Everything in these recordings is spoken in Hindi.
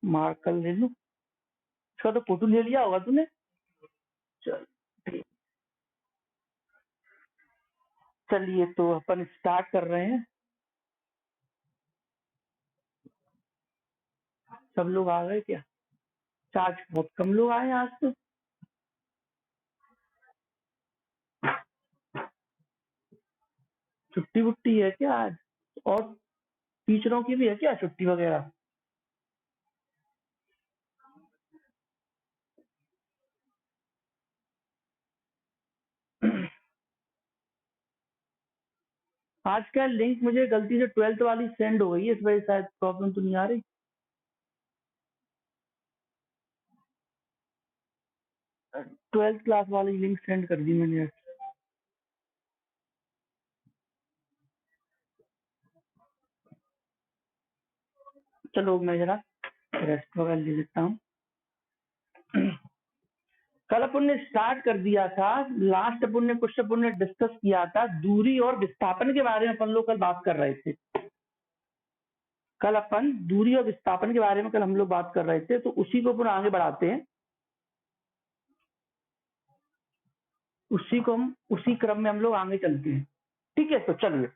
मार्कर ले लूं, इसका तो फोटो ले लिया होगा तूने। चल ठीक। चलिए तो अपन स्टार्ट कर रहे हैं। सब लोग आ गए क्या? आज बहुत कम लोग आए हैं आज तो। छुट्टी वुट्टी है क्या आज? और टीचरों की भी है क्या छुट्टी वगैरह? आज का लिंक मुझे गलती से 12th वाली सेंड हो गई है, इस वजह से शायद प्रॉब्लम तो नहीं आ रही। 12th क्लास वाली लिंक सेंड कर दी मैंने। चलो मैं जरा रेस्ट वगैरह ले लेता हूँ। कल अपन ने स्टार्ट कर दिया था, लास्ट अपन ने कुछ अपन ने डिस्कस किया था दूरी और विस्थापन के बारे में। अपन लोग कल बात कर रहे थे। कल अपन दूरी और विस्थापन के बारे में कल हम लोग बात कर रहे थे, तो उसी को अपन आगे बढ़ाते हैं। उसी को हम उसी क्रम में हम लोग आगे चलते हैं। ठीक है, तो चलिए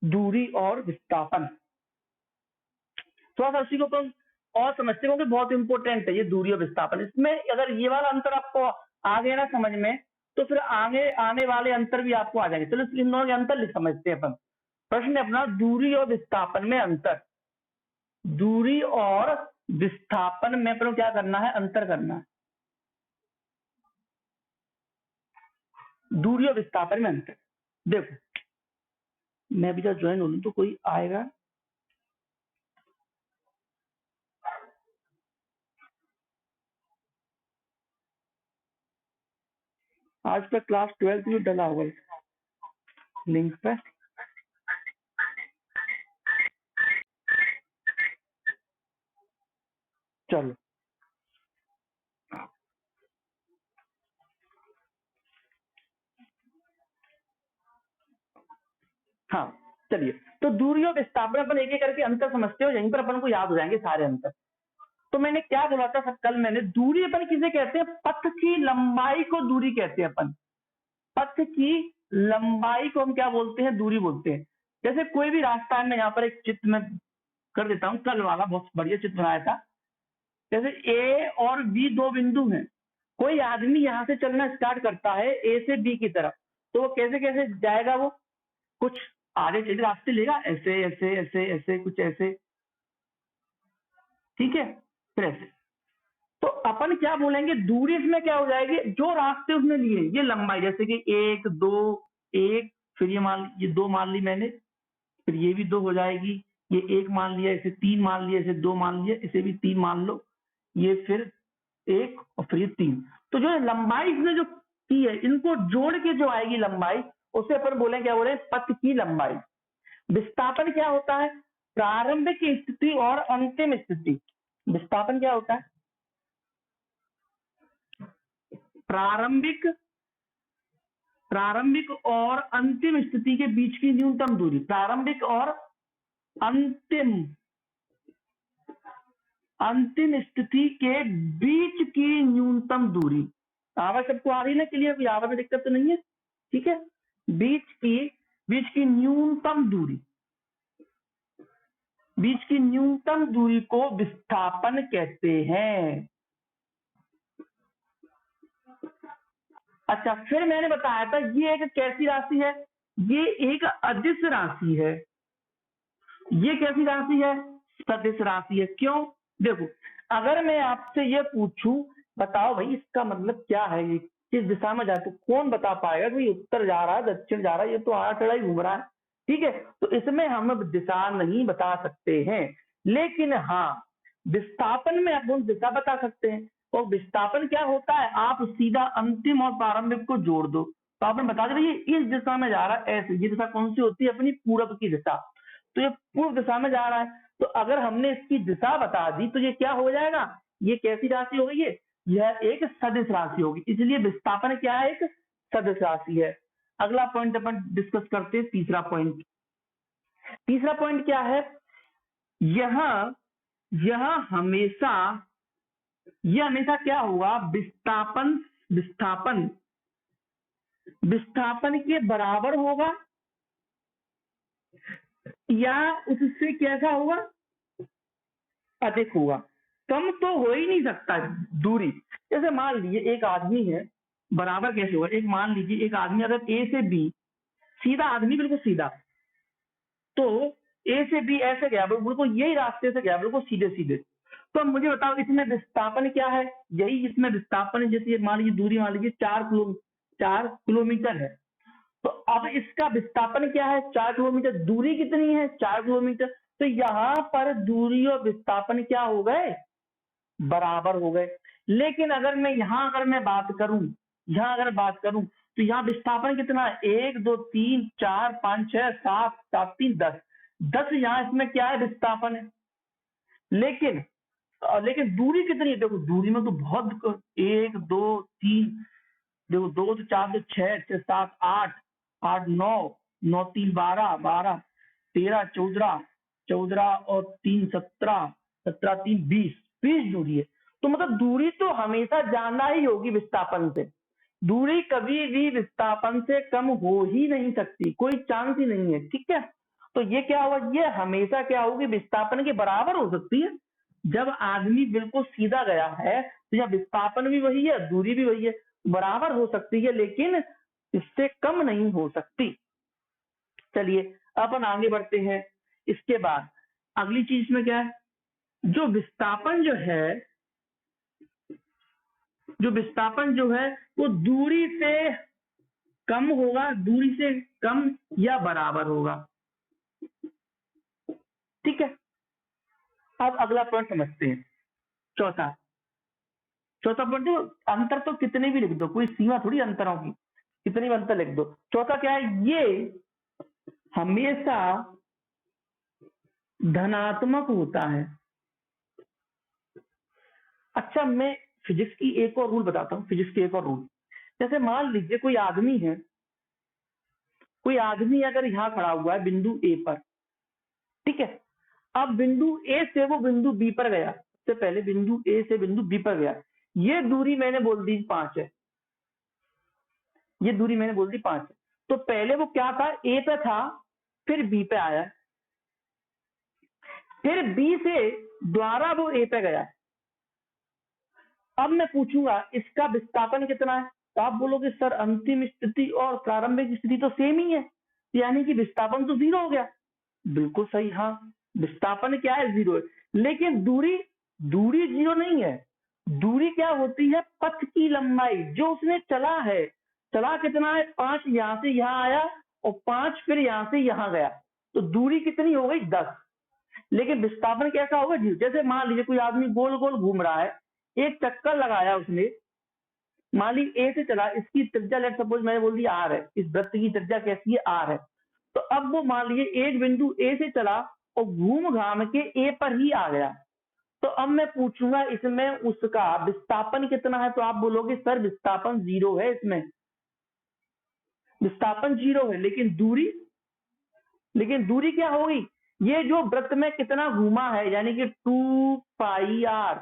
दूरी और विस्थापन थोड़ा सा उसी को अपन और समझते हैं, क्योंकि बहुत इंपॉर्टेंट है ये दूरी और विस्थापन। इसमें अगर ये वाला अंतर आपको आ गया ना समझ में, तो फिर आगे आने वाले अंतर भी आपको आ जाएंगे। चलो इन दोनों के अंतर समझते हैं अपन। प्रश्न है अपना, दूरी और विस्थापन में अंतर। दूरी और विस्थापन में अपन क्या करना है? अंतर करना है। दूरी और विस्थापन में अंतर। देखो मैं भी जब ज्वाइन हो लूं तो कोई आएगा। आज का क्लास 12th भी डला होगा लिंक पे। चलो हाँ, चलिए तो दूरी और विस्थापन अपन एक एक करके अंतर समझते हो, यहीं पर अपन को याद हो जाएंगे सारे अंतर। तो मैंने क्या बोला था कल? मैंने दूरी अपन किसे कहते हैं? पथ की लंबाई को दूरी कहते हैं अपन। पथ की लंबाई को हम क्या बोलते हैं? दूरी बोलते हैं। जैसे कोई भी रास्ता है, मैं यहाँ पर एक चित्र में कर देता हूँ, कल वाला बहुत बढ़िया चित्र बनाया था। जैसे ए और बी दो बिंदु हैं। कोई आदमी यहाँ से चलना स्टार्ट करता है ए से बी की तरफ, तो वो कैसे कैसे जाएगा? वो कुछ आगे चले रास्ते लेगा, ऐसे ऐसे ऐसे ऐसे कुछ ऐसे, ठीक है, फिर ऐसे। तो अपन क्या बोलेंगे? दूरी इसमें क्या हो जाएगी? जो रास्ते उसने लिए ये लंबाई, जैसे कि एक दो, एक, फिर ये दो मान ली मैंने, फिर ये भी दो हो जाएगी, ये एक मान लिया, इसे तीन मान लिया, इसे दो मान लिया, इसे भी तीन मान लो, ये फिर एक और फिर ये तीन। तो जो लंबाई इसने जो की है, इनको जोड़ के जो आएगी लंबाई, उसे अपन बोले क्या? बोले पथ की लंबाई। विस्थापन क्या होता है? प्रारंभिक स्थिति और अंतिम स्थिति। विस्थापन क्या होता है? प्रारंभिक प्रारंभिक और अंतिम स्थिति के बीच की न्यूनतम दूरी। प्रारंभिक और अंतिम अंतिम स्थिति के बीच की न्यूनतम दूरी। आवाज सबको आ रही ना क्लियर? कोई आवाज में दिक्कत तो नहीं है? ठीक है, बीच की न्यूनतम दूरी, बीच की न्यूनतम दूरी को विस्थापन कहते हैं। अच्छा, फिर मैंने बताया था ये एक कैसी राशि है? ये एक अदिश राशि है। ये कैसी राशि है? सदिश राशि है। क्यों? देखो, अगर मैं आपसे ये पूछूं, बताओ भाई इसका मतलब क्या है, ये किस दिशा में जाए, तो कौन बता पाएगा कि उत्तर जा रहा है दक्षिण जा रहा है? ये तो आड़ा टेढ़ा ही घूम रहा है। ठीक है, तो इसमें हम दिशा नहीं बता सकते हैं, लेकिन हाँ विस्थापन में अपन दिशा बता सकते हैं। और विस्थापन क्या होता है? आप सीधा अंतिम और प्रारंभिक को जोड़ दो, तो आपने बता दें ये इस दिशा में जा रहा है ऐसे। ये दिशा कौन सी होती है? अपनी पूरब की दिशा। तो ये पूर्व दिशा में जा रहा है, तो अगर हमने इसकी दिशा बता दी तो ये क्या हो जाएगा? ये कैसी राशि हो गई है? यह एक सदिश राशि होगी। इसलिए विस्थापन क्या है? एक सदिश राशि है। अगला पॉइंट अपन डिस्कस करते हैं, तीसरा पॉइंट। तीसरा पॉइंट क्या है? यह यह हमेशा क्या होगा, विस्थापन विस्थापन विस्थापन के बराबर होगा या उससे कैसा होगा, अधिक होगा। कम तो हो ही नहीं सकता दूरी। जैसे मान लीजिए एक आदमी है, बराबर कैसे होगा, एक मान लीजिए एक आदमी अगर ए से बी, सीधा आदमी बिल्कुल सीधा, तो ए से बी ऐसे गया, बिल्कुल यही रास्ते से गया, बिल्कुल सीधे सीधे। तो अब मुझे बताओ इसमें विस्थापन क्या है, यही इसमें विस्थापन है। जैसे मान लीजिए दूरी मान लीजिए 4 किलोमीटर है, तो अब इसका विस्थापन क्या है, 4 किलोमीटर। दूरी कितनी है, 4 किलोमीटर। तो यहाँ पर दूरी और विस्थापन क्या हो गए, बराबर हो गए। लेकिन अगर मैं बात करूं, तो यहाँ विस्थापन कितना है, 1 2 3 4 5 6 7 7 3 10, 10 यहाँ इसमें क्या है, विस्थापन है। लेकिन दूरी कितनी है, देखो दूरी में तो बहुत, 1 2 3, देखो 2 तो 4 तो 6 6 7 8 8 9 9 3 12 12 13 14 14 और 3 17 17 3 20 दूरी है। तो मतलब दूरी तो हमेशा जानना ही होगी विस्थापन से। दूरी कभी भी विस्थापन से कम हो ही नहीं सकती, कोई चांस ही नहीं है, ठीक है। तो ये क्या होगा, ये हमेशा क्या होगी, विस्थापन के बराबर हो सकती है। जब आदमी बिल्कुल सीधा गया है तो यह विस्थापन भी वही है, दूरी भी वही है, बराबर हो सकती है, लेकिन इससे कम नहीं हो सकती। चलिए अपन आगे बढ़ते हैं। इसके बाद अगली चीज में क्या है, जो विस्थापन जो है वो दूरी से कम होगा, दूरी से कम या बराबर होगा, ठीक है। अब अगला पॉइंट समझते हैं, चौथा पॉइंट। अंतर तो कितने भी लिख दो, कोई सीमा थोड़ी अंतरों की, कितने भी अंतर लिख दो। चौथा क्या है, ये हमेशा धनात्मक होता है। अच्छा, मैं फिजिक्स की एक और रूल बताता हूँ, फिजिक्स की एक और रूल। जैसे मान लीजिए कोई आदमी अगर यहाँ खड़ा हुआ है बिंदु ए पर, ठीक है। अब बिंदु ए से वो बिंदु बी पर गया, सबसे पहले बिंदु ए से बिंदु बी पर गया, ये दूरी मैंने बोल दी 5 है, ये दूरी मैंने बोल दी 5 है। तो पहले वो क्या था, ए पे था, फिर बी पे आया, फिर बी से द्वारा वो ए पे गया। अब मैं पूछूंगा इसका विस्थापन कितना है, तो आप बोलोगे सर अंतिम स्थिति और प्रारंभिक स्थिति तो सेम ही है, यानी कि विस्थापन तो 0 हो गया। बिल्कुल सही, हाँ विस्थापन क्या है, 0 है। लेकिन दूरी 0 नहीं है। दूरी क्या होती है, पथ की लंबाई जो उसने चला है। चला कितना है, 5 यहां से यहां आया और 5 फिर यहां से यहां गया, तो दूरी कितनी हो गई, 10। लेकिन विस्थापन कैसा होगा, 0। जैसे मान लीजिए कोई आदमी गोल गोल घूम रहा है, एक चक्कर लगाया उसने, मान ली ए से चला, इसकी त्रिज्या लेट सपोज मैंने बोल दी आर है, इस वृत्त की त्रिज्या कैसी है, आर है। तो अब वो मान लीजिए एक बिंदु ए से चला और घूम घाम के ए पर ही आ गया। तो अब मैं पूछूंगा इसमें उसका विस्थापन कितना है, तो आप बोलोगे सर विस्थापन 0 है, इसमें विस्थापन 0 है, लेकिन दूरी क्या होगी, ये जो वृत्त में कितना घूमा है, यानी कि 2 पाई आर,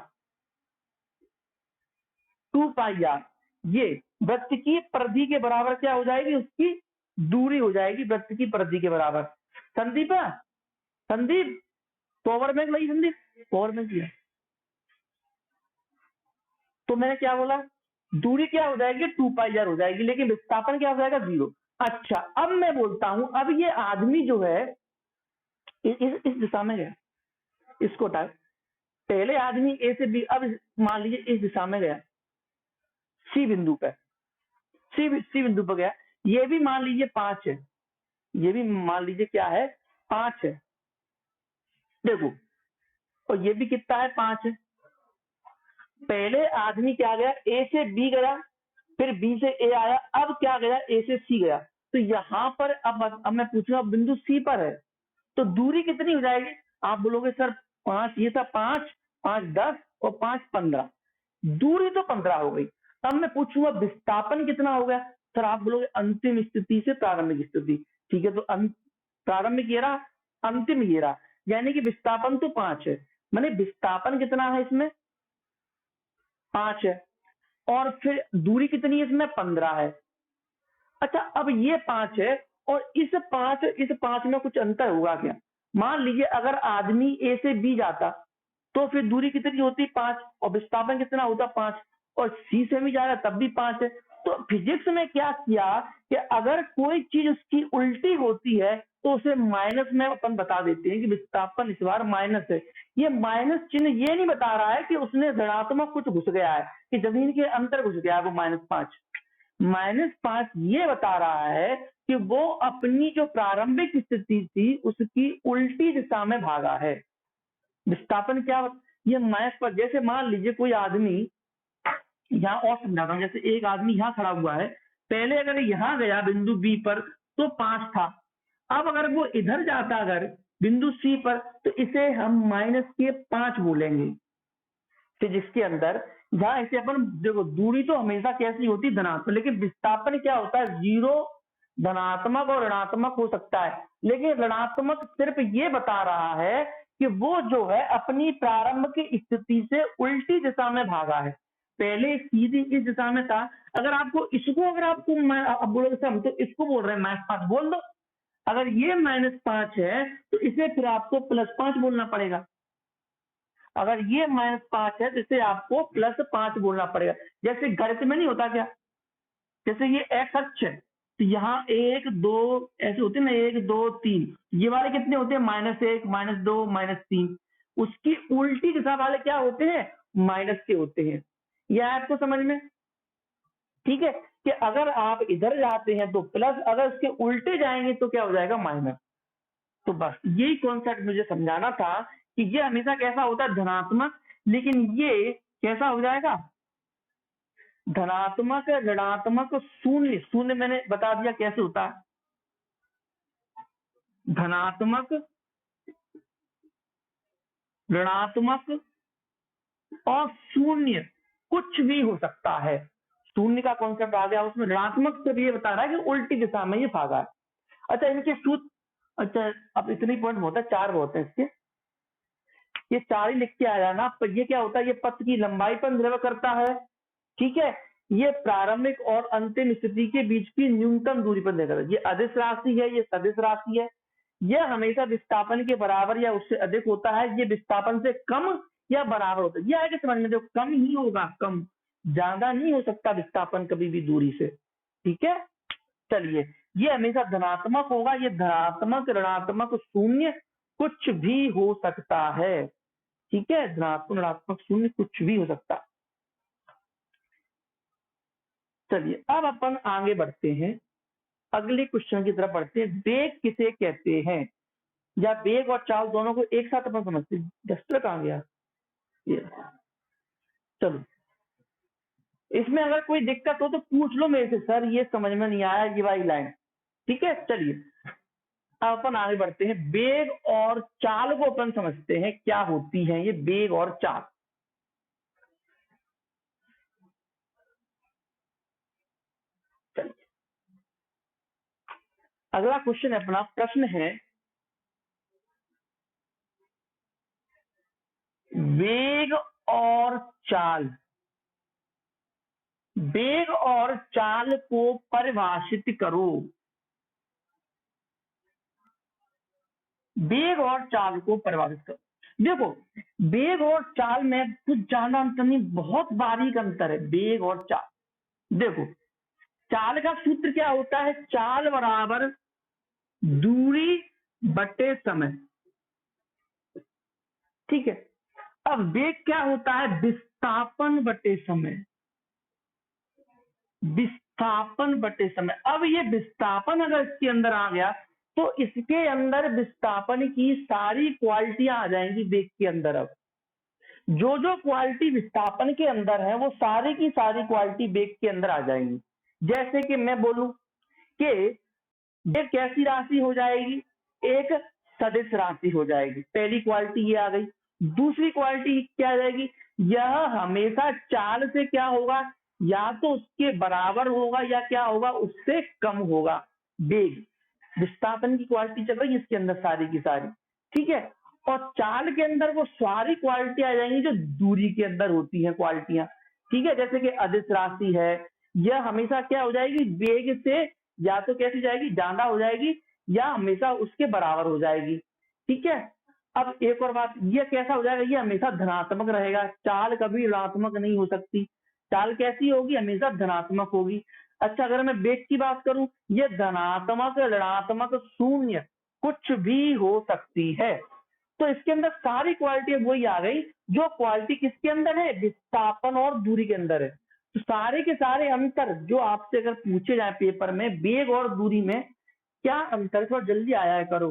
ये वृत्त की परिधि के बराबर क्या हो जाएगी, उसकी दूरी हो जाएगी वृत्त की परिधि के बराबर। संदीप पावर बैंक लगी, संदीप पावर बैंक किया। तो मैंने क्या बोला, दूरी क्या हो जाएगी, 2 पाई आर हो जाएगी, लेकिन विस्थापन क्या हो जाएगा, 0। अच्छा, अब मैं बोलता हूं, अब ये आदमी जो है इस दिशा में गया, इसको टाइप, पहले आदमी ए से बी, अब मान लीजिए इस दिशा में गया, सी बिंदु पे, सी बिंदु पर गया, ये भी मान लीजिए 5 है, ये भी मान लीजिए क्या है, 5 है, देखो, और ये भी कितना है, 5 है। पहले आदमी क्या गया, ए से बी गया, फिर बी से ए आया, अब क्या गया, ए से सी गया। तो यहाँ पर अब मैं पूछूंगा बिंदु सी पर है, तो दूरी कितनी हो जाएगी, आप बोलोगे सर 5, ये था 5 5 10 और 5 15, दूरी तो 15 हो गई। अब मैं पूछूंगा विस्थापन कितना हो गया, सर आप बोलोगे अंतिम स्थिति से प्रारंभिक स्थिति, ठीक है। तो प्रारंभिक ये रहा, अंतिम ये रहा, यानी कि विस्थापन तो 5 है, माने विस्थापन कितना है इसमें 5 है, और फिर दूरी कितनी है इसमें 15 है। अच्छा अब ये 5 है और इस 5 में कुछ अंतर हुआ क्या? मान लीजिए अगर आदमी ए से बी जाता तो फिर दूरी कितनी होती 5 और विस्थापन कितना होता 5, और सी से भी जा रहा तब भी 5 है। तो फिजिक्स में क्या किया कि अगर कोई चीज उसकी उल्टी होती है तो उसे माइनस में अपन बता देते हैं कि विस्थापन इस बार माइनस है। ये माइनस चिन्ह ये नहीं बता रहा है कि उसने ऋणात्मक कुछ घुस गया है, कि जमीन के अंदर घुस गया है वो -5। -5 ये बता रहा है कि वो अपनी जो प्रारंभिक स्थिति थी उसकी उल्टी दिशा में भागा है। विस्थापन क्या, ये माइनस पर, जैसे मान लीजिए कोई आदमी, यहाँ और समझाता हूँ, जैसे एक आदमी यहाँ खड़ा हुआ है, पहले अगर यहाँ गया बिंदु बी पर तो 5 था, अब अगर वो इधर जाता अगर बिंदु सी पर तो इसे हम -5 बोलेंगे फिजिक्स के अंदर। जहां इसे अपन देखो दूरी तो हमेशा कैसी होती धनात्मक, लेकिन विस्थापन क्या होता है 0 धनात्मक और ऋणात्मक हो सकता है, लेकिन ऋणात्मक सिर्फ ये बता रहा है कि वो जो है अपनी प्रारंभ की स्थिति से उल्टी दिशा में भागा है, पहले सीधी इस दिशा में था। अगर आपको इसको, अगर आपको आप बोलोगे हम तो इसको बोल रहे हैं -5 बोल दो, अगर ये -5 है तो इसे फिर आपको +5 बोलना पड़ेगा, अगर ये -5 है तो इसे आपको +5 बोलना पड़ेगा। जैसे गणित में नहीं होता क्या, जैसे ये x अक्ष है तो यहाँ 1 2 ऐसे होते हैं ना, 1 2 3, ये वाले कितने होते हैं -1 -2 -3, उसकी उल्टी दिशा वाले क्या होते हैं माइनस के होते हैं। यह आपको समझ में ठीक है कि अगर आप इधर जाते हैं तो प्लस, अगर उसके उल्टे जाएंगे तो क्या हो जाएगा माइनस। तो बस यही कॉन्सेप्ट मुझे समझाना था कि ये हमेशा कैसा होता है धनात्मक, लेकिन ये कैसा हो जाएगा धनात्मक ऋणात्मक शून्य। शून्य मैंने बता दिया कैसे होता है, धनात्मक ऋणात्मक और शून्य कुछ भी हो सकता है। शून्य का कॉन्सेप्ट आ गया उसमें, ऋणात्मक से भी ये बता रहा है कि उल्टी दिशा में ये भागा है। अच्छा इनके सूत्र, अच्छा अब इतनी पॉइंट होता है 4 होते हैं इसके, ये 4 ही लिख के आ जाना। पर ये क्या होता है, ये पथ की लंबाई पर निर्भर करता है, ठीक है। ये प्रारंभिक और अंतिम स्थिति के बीच की न्यूनतम दूरी पर निर्भर करता है। ये अदिश राशि है, ये सदिश राशि है, यह हमेशा विस्थापन के बराबर या उससे अधिक होता है, ये विस्थापन से कम या बराबर होता है। यह है कि समझ में, जो कम ही होगा, कम, ज्यादा नहीं हो सकता विस्थापन कभी भी दूरी से, ठीक है। चलिए ये हमेशा धनात्मक होगा, ये धनात्मक ऋणात्मक शून्य कुछ भी हो सकता है, ठीक है, धनात्मक ऋणात्मक शून्य कुछ भी हो सकता है। चलिए अब अपन आगे बढ़ते हैं, अगले क्वेश्चन की तरफ बढ़ते हैं। वेग किसे कहते हैं, या वेग और चाल दोनों को एक साथ अपन समझते हैं। डस्टर कहां गया ये, चलो इसमें अगर कोई दिक्कत हो तो पूछ लो मेरे से, सर ये समझ में नहीं आया ये वाली लाइन, ठीक है। चलिए अब अपन आगे बढ़ते हैं, वेग और चाल को अपन समझते हैं क्या होती है ये वेग और चाल। चलिए अगला क्वेश्चन अपना प्रश्न है, वेग और चाल, वेग और चाल को परिभाषित करो। वेग और चाल को परिभाषित करो। देखो वेग और चाल में कुछ ज्यादा अंतर नहीं, बहुत बारीक अंतर है वेग और चाल। देखो चाल का सूत्र क्या होता है, चाल बराबर दूरी बटे समय, ठीक है। अब वेग क्या होता है, विस्थापन बटे समय, विस्थापन बटे समय। अब ये विस्थापन अगर इसके अंदर आ गया तो इसके अंदर विस्थापन की सारी क्वालिटियां आ जाएंगी वेग के अंदर। अब जो जो क्वालिटी विस्थापन के अंदर है वो सारी की सारी क्वालिटी वेग के अंदर आ जाएंगी। जैसे कि मैं बोलूं कि वेग कैसी राशि हो जाएगी, एक सदिश राशि हो जाएगी, पहली क्वालिटी ये आ गई। दूसरी क्वालिटी क्या आ जाएगी, यह हमेशा चाल से क्या होगा, या तो उसके बराबर होगा या क्या होगा उससे कम होगा। वेग विस्थापन की क्वालिटी चल रही है इसके अंदर सारी की सारी, ठीक है। और चाल के अंदर वो सारी क्वालिटी आ जाएंगी जो दूरी के अंदर होती हैं क्वालिटियां। ठीक है, जैसे कि अदिश राशि है, यह हमेशा क्या हो जाएगी, वेग से या तो कैसी जाएगी, ज्यादा हो जाएगी, या हमेशा उसके बराबर हो जाएगी। ठीक है, अब एक और बात, यह कैसा हो जाएगा, ये हमेशा धनात्मक रहेगा, चाल कभी ऋणात्मक नहीं हो सकती। चाल कैसी होगी, हमेशा धनात्मक होगी। अच्छा, अगर मैं वेग की बात करूं, ये धनात्मक, ऋणात्मक, शून्य कुछ भी हो सकती है। तो इसके अंदर सारी क्वालिटी वही आ गई जो क्वालिटी किसके अंदर है, विस्थापन और दूरी के अंदर है। तो सारे के सारे अंतर जो आपसे अगर पूछे जाए पेपर में, वेग और दूरी में क्या अंतर, थोड़ा जल्दी आया करो।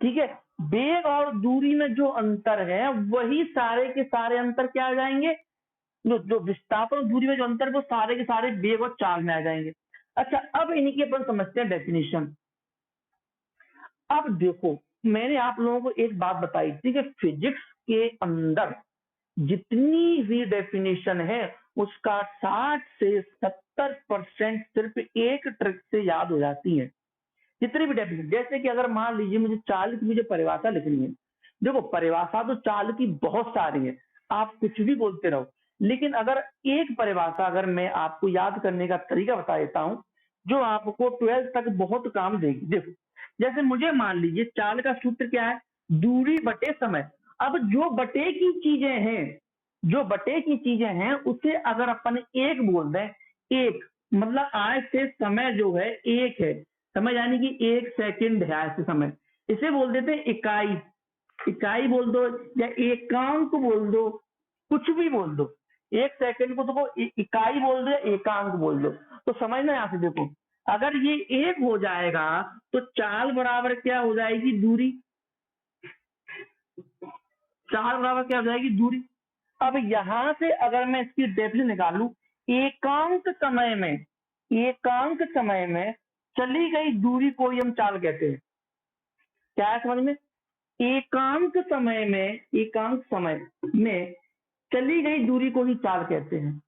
ठीक है, वेग और दूरी में जो अंतर है वही सारे के सारे अंतर क्या आ जाएंगे, जो जो विस्थापन और दूरी में जो अंतर, वो सारे के सारे वेग और चाल में आ जाएंगे। अच्छा, अब इनकी अपन समझते हैं डेफिनेशन। अब देखो, मैंने आप लोगों को एक बात बताई थी कि फिजिक्स के अंदर जितनी भी डेफिनेशन है उसका 60 से 70% सिर्फ एक ट्रिक से याद हो जाती है। जितनी भी डेफिनेशन, जैसे कि अगर मान लीजिए मुझे चाल की मुझे परिभाषा लिखनी है, देखो परिभाषा तो चाल की बहुत सारी है, आप कुछ भी बोलते रहो, लेकिन अगर एक परिभाषा अगर मैं आपको याद करने का तरीका बता देता हूं जो आपको 12th तक बहुत काम देगी। देखो, जैसे मुझे मान लीजिए चाल का सूत्र क्या है, दूरी बटे समय। अब जो बटे की चीजें हैं, जो बटे की चीजें हैं उसे अगर अपन एक बोल दें, एक मतलब आज से समय जो है एक है, समय यानी कि 1 सेकंड है आज से समय, इसे बोल देते हैं इकाई। इकाई बोल दो या एकांक बोल दो, कुछ भी बोल दो। 1 सेकंड को तो इकाई बोल दो या एकांक बोल दो। तो समझना यहां से, देखो अगर ये एक हो जाएगा तो चाल बराबर क्या हो जाएगी, दूरी। चाल बराबर क्या हो जाएगी, दूरी। अब यहां से अगर मैं इसकी डेफिनेशन निकालू, एकांक समय में, एकांक समय में चली गई दूरी को ही हम चाल कहते हैं। क्या है समझ में, एकांक समय में, एकांक समय में चली गई दूरी को ही चाल कहते हैं।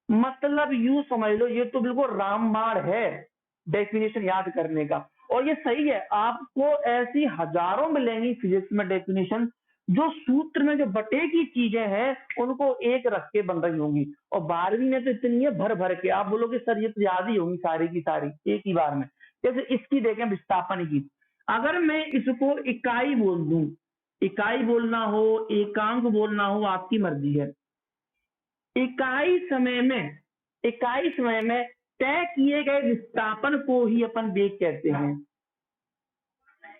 मतलब यूं समझ लो, ये तो बिल्कुल रामबाण है डेफिनेशन याद करने का। और ये सही है, आपको ऐसी हजारों मिलेंगी फिजिक्स में डेफिनेशन जो सूत्र में जो बटे की चीजें हैं उनको एक रख के बन रही होंगी। और 12वीं में तो इतनी है भर भर के, आप बोलोगे सर ये तो याद ही होंगी सारी की सारी एक ही बार में। जैसे इसकी देखें, विस्थापन की, अगर मैं इसको इकाई बोल दूं, इकाई बोलना हो एकांक बोलना हो आपकी मर्जी है। इकाई समय में, इकाई समय में तय किए गए विस्थापन को ही अपन वेग कहते हैं।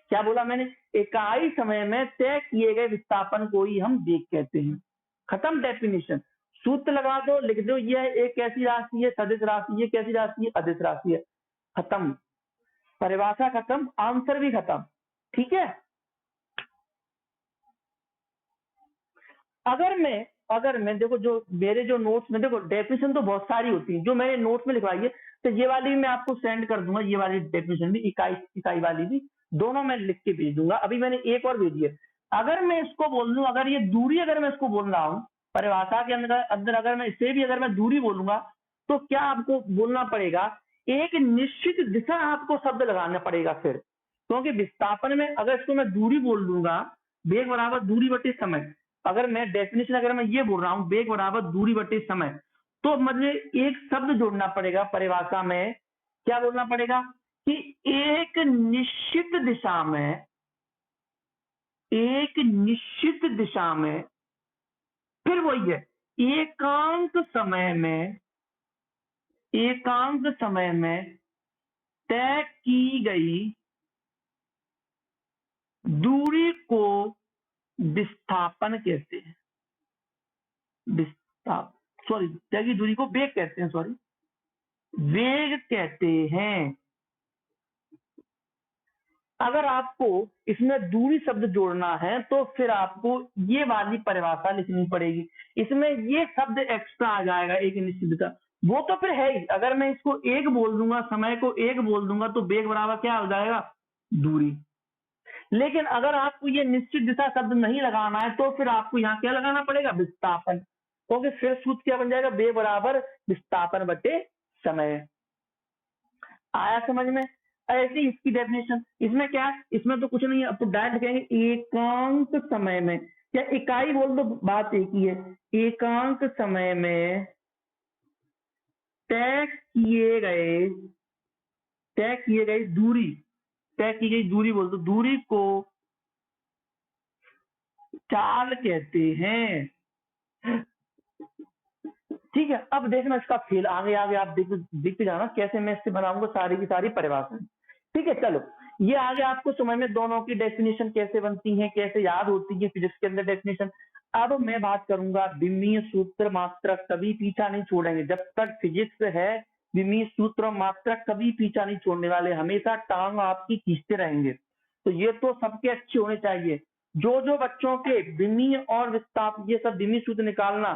क्या बोला मैंने, इकाई समय में तय किए गए विस्थापन को ही हम वेग कहते हैं। खत्म डेफिनेशन, सूत्र लगा दो, लिख दो, यह एक कैसी राशि है, सदिश राशि, ये कैसी राशि है, अदिश राशि है। खत्म, परिभाषा खत्म, आंसर भी खत्म। ठीक है, अगर मैं देखो, जो मेरे जो नोट्स में देखो डेफिनेशन तो बहुत सारी होती है जो मैंने नोट्स में लिखवाई है, तो ये वाली भी मैं आपको सेंड कर दूंगा, ये वाली डेफिनेशन भी, इकाई इकाई वाली भी, दोनों मैं लिख के भेज दूंगा। अभी मैंने एक और भेजी है। अगर मैं इसको बोल दूं, अगर ये दूरी अगर मैं इसको बोल रहा हूँ परिभाषा के अंदर अंदर अगर मैं इसे भी अगर मैं दूरी बोलूंगा तो क्या आपको बोलना पड़ेगा, एक निश्चित दिशा आपको शब्द लगाना पड़ेगा फिर, क्योंकि विस्थापन में अगर इसको मैं दूरी बोल दूंगा, वेग बराबर दूरी बटे समय, अगर मैं डेफिनेशन अगर मैं ये बोल रहा हूं वेग बराबर दूरी बटे समय, तो मुझे एक शब्द जोड़ना पड़ेगा परिभाषा में। क्या बोलना पड़ेगा कि एक निश्चित दिशा में, एक निश्चित दिशा में, फिर वही है एकांक समय में, एकांक समय में तय की गई दूरी को विस्थापन कहते हैं। विस्थापन, सॉरी, तय की दूरी को वेग कहते हैं, सॉरी वेग कहते हैं। अगर आपको इसमें दूरी शब्द जोड़ना है तो फिर आपको ये वाली परिभाषा लिखनी पड़ेगी, इसमें ये शब्द एक्स्ट्रा आ जाएगा, एक निश्चितता, वो तो फिर है ही। अगर मैं इसको एक बोल दूंगा, समय को एक बोल दूंगा, तो वेग बराबर क्या हो जाएगा, दूरी। लेकिन अगर आपको ये निश्चित दिशा शब्द नहीं लगाना है तो फिर आपको यहाँ क्या लगाना पड़ेगा, विस्थापन, क्योंकि फिर सूत्र क्या बन जाएगा, वेग बराबर विस्थापन बटे समय। आया समझ में। ऐसी इसकी डेफिनेशन। इसमें क्या है, इसमें तो कुछ नहीं है, अब तो डायरेक्ट कहेंगे एकांक समय में, या इकाई बोल दो, बात एक ही है। एकांक समय में तय किए गए दूरी, तय की गई दूरी बोल दो, दूरी को चाल कहते हैं। ठीक है, अब देखना इसका फेल, आगे आगे आप देखते जाना कैसे मैं इससे बनाऊंगा सारी की सारी परिभाषा। ठीक है, चलो ये आगे आपको समझ में दोनों की डेफिनेशन कैसे बनती है, कैसे याद होती है फिजिक्स के अंदर डेफिनेशन। अब मैं बात करूंगा विमीय सूत्र मात्रक कभी पीछा नहीं छोड़ेंगे, जब तक फिजिक्स है विमीय सूत्र मात्रक कभी पीछा नहीं छोड़ने वाले, हमेशा टांग आपकी खींचते रहेंगे। तो ये तो सबके अच्छे होने चाहिए। जो जो बच्चों के विमीय और विस्थापन ये सब विमीय सूत्र निकालना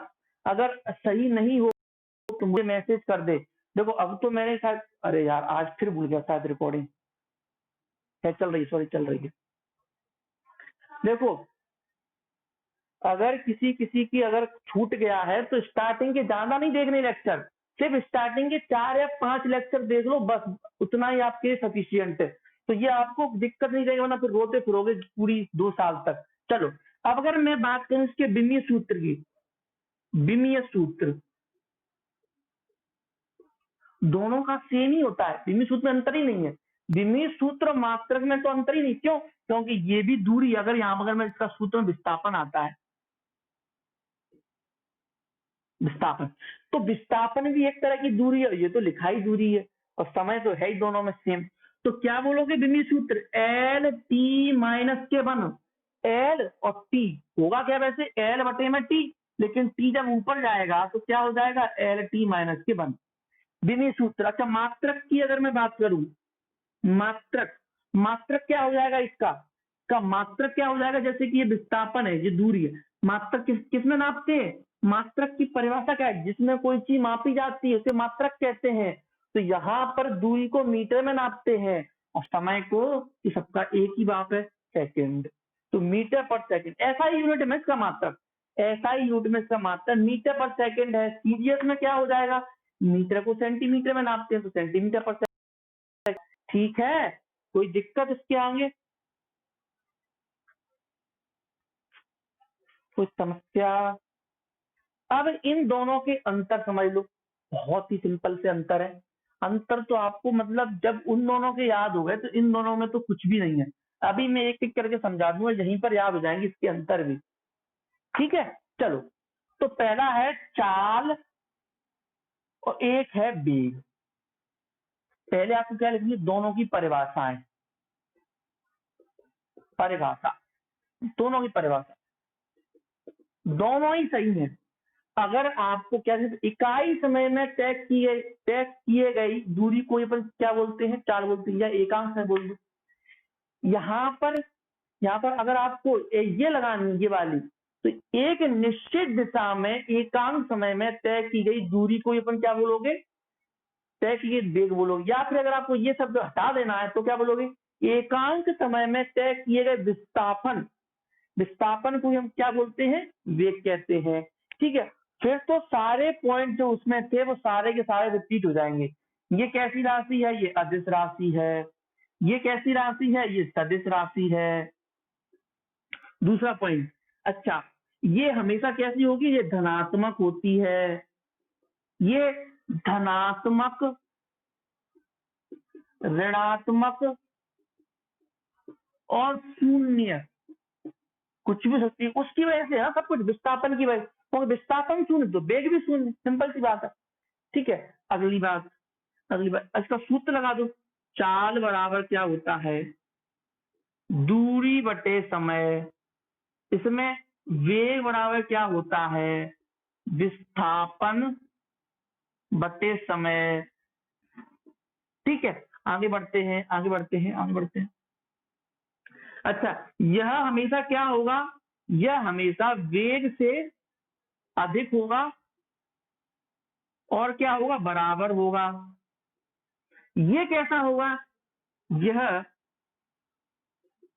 अगर सही नहीं हो तो मुझे मैसेज कर दे। देखो अब तो मैंने शायद, अरे यार आज फिर भूल गया, शायद रिकॉर्डिंग है चल रही, सॉरी चल रही है। देखो अगर किसी किसी की अगर छूट गया है तो स्टार्टिंग के ज्यादा नहीं देखने लेक्चर, सिर्फ स्टार्टिंग के 4 या 5 लेक्चर देख लो, बस उतना ही आपके सफिशियंट है। तो ये आपको दिक्कत नहीं रहेगी, वरना फिर रोते फिरोगे पूरी 2 साल तक। चलो अब अगर मैं बात करूं इसके विमीय सूत्र की, विमीय सूत्र दोनों का सेम ही होता है, विमीय सूत्र में अंतर ही नहीं है। विमीय सूत्र मात्रक में तो अंतर ही नहीं, क्यों? क्योंकि ये भी दूरी, अगर यहाँ अगर मैं इसका सूत्र विस्थापन आता है, विस्थापन, तो विस्थापन भी एक तरह की दूरी है, ये तो लिखाई दूरी है और समय तो है ही दोनों में सेम। तो क्या बोलोगे विमीय सूत्र? एल टी माइनस के वन, एल और टी होगा क्या वैसे, एल बटे में टी, लेकिन टी जब ऊपर जाएगा तो क्या हो जाएगा, एल टी माइनस के वन, विमीय सूत्र। अच्छा मात्रक की अगर मैं बात करूं, मात्रक, मात्रक क्या हो जाएगा इसका, का मात्रक क्या हो जाएगा, जैसे कि ये विस्थापन है, ये दूरी है, मात्रक किसमें नापते हैं? मात्रक की परिभाषा क्या है, जिसमें कोई चीज मापी जाती है उसे मात्रक कहते हैं। तो यहाँ पर दूरी को मीटर में नापते हैं और समय को, कि सबका एक ही बात है, सेकंड। तो मीटर पर सेकंड ऐसा ही यूनिट में इसका मात्रक, ऐसा ही यूनिट में इसका मात्रक मीटर पर सेकंड है। सीजीएस में क्या हो जाएगा, मीटर को सेंटीमीटर में नापते हैं तो सेंटीमीटर पर सेकंड। ठीक है, कोई दिक्कत इसके आगे, कोई समस्या? अब इन दोनों के अंतर समझ लो, बहुत ही सिंपल से अंतर है। अंतर तो आपको मतलब जब उन दोनों के याद हो गए तो इन दोनों में तो कुछ भी नहीं है। अभी मैं एक एक करके समझा दूंगा, यहीं पर याद हो जाएंगे इसके अंतर भी। ठीक है, चलो तो पहला है चाल और एक है वेग। पहले आपको क्या लिखनी है, दोनों की परिभाषाएं, परिभाषा, दोनों की परिभाषा दोनों ही सही है। अगर आपको क्या इकाई समय में तय किए गई दूरी को अपन क्या बोलते हैं, चाल बोलते हैं, या एकांक में बोल दो। यहाँ पर अगर आपको ये लगानी है ये वाली, तो एक निश्चित दिशा में एकांक समय में तय की गई दूरी को अपन क्या बोलोगे, तय की गई वेग बोलोगे। या फिर अगर आपको ये शब्द हटा देना है तो क्या बोलोगे, एकांक समय में तय किए गए विस्थापन, विस्थापन को हम क्या बोलते हैं, वेग कहते हैं। ठीक है, फिर तो सारे पॉइंट जो उसमें थे वो सारे के सारे रिपीट हो जाएंगे। ये कैसी राशि है, ये अदिश राशि है। ये कैसी राशि है, ये सदिश राशि है। दूसरा पॉइंट, अच्छा ये हमेशा कैसी होगी, ये धनात्मक होती है। ये धनात्मक, ऋणात्मक और शून्य कुछ भी सकती है, उसकी वजह से है सब कुछ, विस्थापन की वजह, तो विस्थापन शून्य तो वेग भी शून्य, सिंपल सी बात है। ठीक है, अगली बात, इसका सूत्र लगा दो। चाल बराबर क्या होता है, दूरी बटे समय। इसमें वेग बराबर क्या होता है, विस्थापन बटे समय। ठीक है, आगे बढ़ते हैं, आगे बढ़ते हैं, आगे बढ़ते हैं। अच्छा यह हमेशा क्या होगा, यह हमेशा वेग से अधिक होगा और क्या होगा, बराबर होगा। ये कैसा होगा, यह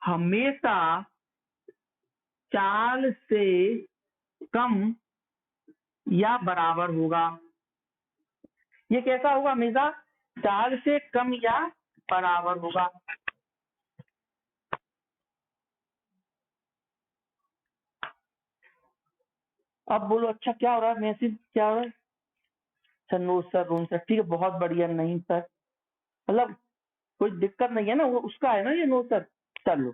हमेशा चाल से कम या बराबर होगा। ये कैसा होगा, हमेशा चाल से कम या बराबर होगा। अब बोलो अच्छा क्या हो रहा है, मैसेज क्या हो रहा है? Sir no sir room sir, ठीक है बहुत बढ़िया। नहीं सर मतलब कोई दिक्कत नहीं है ना, वो उसका है ना ये नो सर। चलो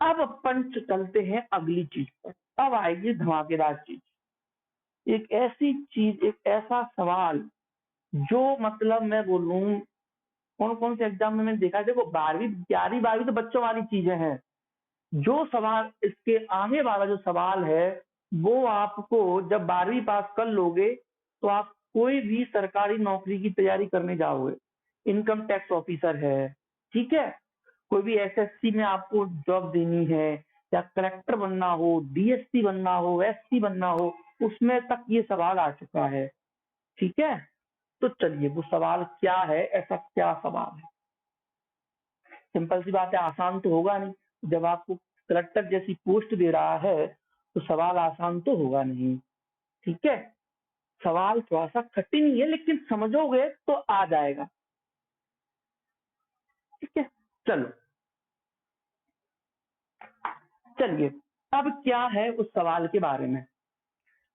अब अपन चलते हैं अगली चीज पर। अब आएगी धमाकेदार चीज, एक ऐसी चीज, एक ऐसा सवाल जो मतलब मैं बोलूं कौन कौन से एग्जाम में मैंने देखा है। देखो 12वीं 11वीं 12वीं तो बच्चों वाली चीजें हैं, जो सवाल इसके आगे वाला जो सवाल है वो आपको जब 12वीं पास कर लोगे तो आप कोई भी सरकारी नौकरी की तैयारी करने जाओगे, इनकम टैक्स ऑफिसर है, ठीक है, कोई भी एसएससी में आपको जॉब देनी है, या कलेक्टर बनना हो, डीएसपी बनना हो, एसपी बनना हो, उसमें तक ये सवाल आ चुका है, ठीक है। तो चलिए वो सवाल क्या है, ऐसा क्या सवाल है? सिंपल सी बात है, आसान तो होगा नहीं। जब आपको कलेक्टर जैसी पोस्ट दे रहा है तो सवाल आसान तो होगा नहीं, ठीक है। सवाल थोड़ा सा कठिन ही है लेकिन समझोगे तो आ जाएगा, ठीक है। चलो चलिए अब क्या है उस सवाल के बारे में,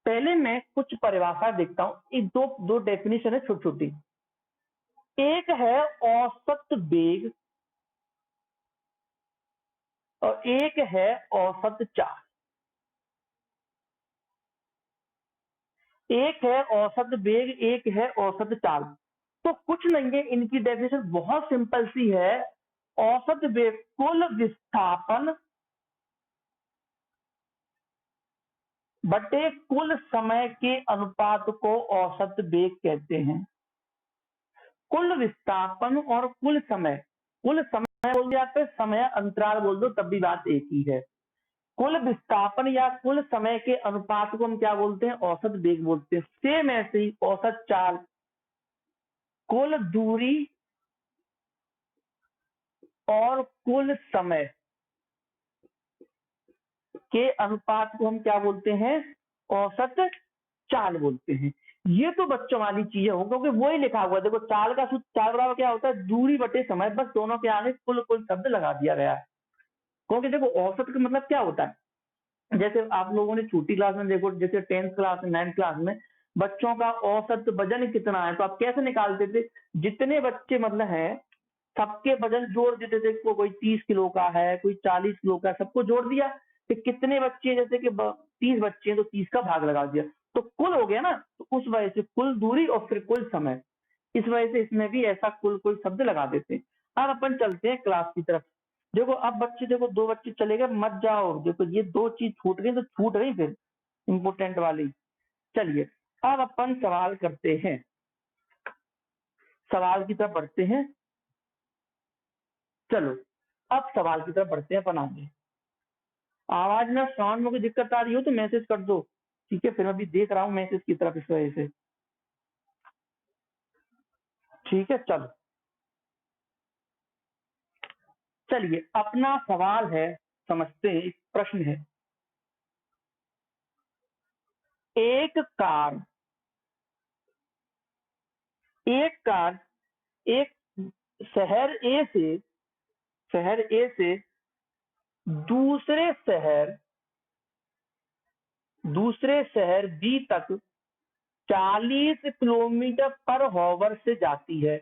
पहले मैं कुछ परिभाषा देखता हूं। एक दो दो डेफिनेशन है छोटी छोटी। एक है औसत वेग और एक है औसत चाल। एक है औसत वेग, एक है औसत चाल। तो कुछ नहीं है, इनकी डेफिनेशन बहुत सिंपल सी है। औसत वेग कुल विस्थापन बटे कुल समय के अनुपात को औसत वेग कहते हैं। कुल विस्थापन और कुल समय बोल दिया तो समय अंतराल बोल दो तब भी बात एक ही है। कुल विस्थापन या कुल समय के अनुपात को हम क्या बोलते हैं, औसत वेग बोलते हैं। सेम ऐसे ही औसत चाल, कुल दूरी और कुल समय के अनुपात को हम क्या बोलते हैं, औसत चाल बोलते हैं। ये तो बच्चों वाली चीजें हो क्योंकि वो ही लिखा हुआ है। देखो चाल का सूत्र, चाल बराबर क्या होता है, दूरी बटे समय, बस दोनों के आगे कुल कुल शब्द लगा दिया गया है। क्योंकि देखो औसत का मतलब क्या होता है, जैसे आप लोगों ने छोटी क्लास में देखो, जैसे 10th क्लास में 9th क्लास में बच्चों का औसत वजन कितना है तो आप कैसे निकालते थे, जितने बच्चे मतलब हैं सबके वजन जोड़ देते थे। कोई 30 किलो का है, कोई 40 किलो का, सबको जोड़ दिया। फिर कितने बच्चे, जैसे कि 30 बच्चे हैं तो 30 का भाग लगा दिया तो कुल हो गया ना। तो उस वजह से कुल दूरी और फिर कुल समय, इस वजह से इसमें भी ऐसा कुल कुल शब्द लगा देते हैं। अब अपन चलते हैं क्लास की तरफ। देखो अब बच्चे, देखो दो बच्चे चले गए, मत जाओ, देखो ये दो चीज छूट गई तो छूट गई फिर इंपोर्टेंट वाली। चलिए अब अपन सवाल करते हैं, सवाल की तरफ बढ़ते हैं। चलो अब सवाल की तरफ बढ़ते हैं अपन आगे। आवाज में साउंड में कोई दिक्कत आ रही हो तो मैसेज कर दो, ठीक है, फिर मैं भी देख रहा हूँ मैसेज की तरफ इस वजह से, ठीक है। चलो चलिए अपना सवाल है, समझते हैं। एक प्रश्न है, एक कार एक कार एक शहर ए से दूसरे शहर बी तक 40 किलोमीटर पर हॉवर से जाती है,